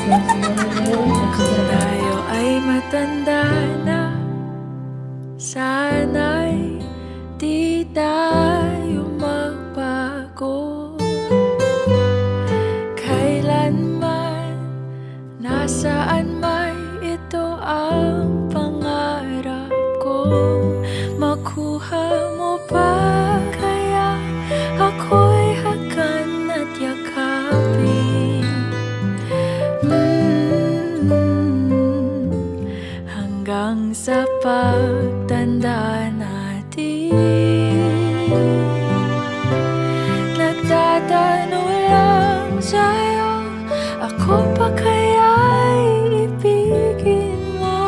Tayo ay matanda na, sana'y di tayo magbago. Kailanman, nasaan may ito ang pangarap ko. Makuha mo pa kaya ako'y hakan at yakapin. Hanggang sa pagtanda natin, nagtatanong lang sa'yo, ako pa kaya'y ibigin mo?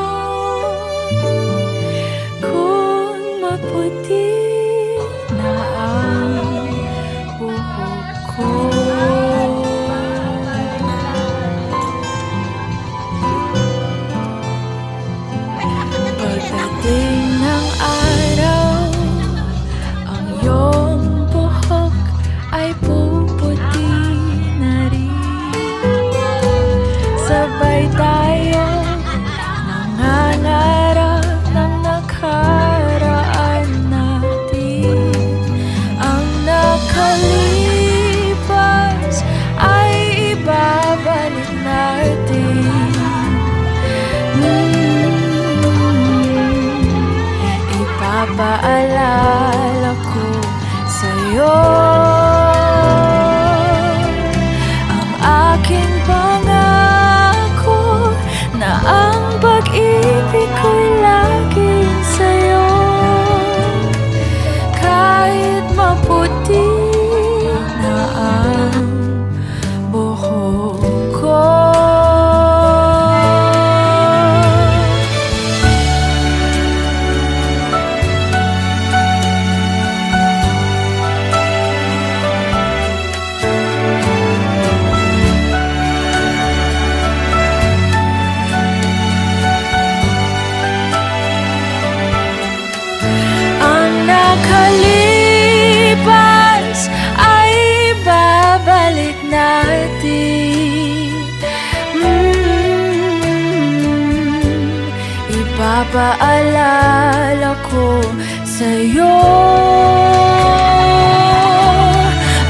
Kung maputi na ang buhok ko, pagdating ng araw, ang iyong buhok ay puputi na rin. Sabay tayo nangangarap ng nakaraan natin. Ang nakalipas ay ibabalik natin. Ipapaalala ko sa'yo ang aking pangako na ang pag-ibig ko'y laging sa'yo. Kahit maputi na ang buhok ko. Nakalipas ay babalik natin. Ipapaalala ko sa'yo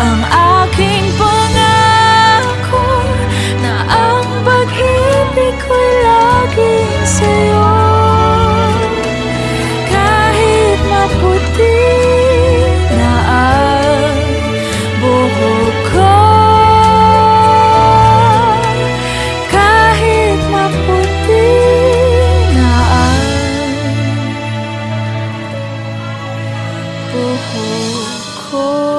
ang aking pangako na ang pag-ibig ko'y laging sa'yo. Kahit maputi na ang buhok ko, kahit maputi na ang buhok ko.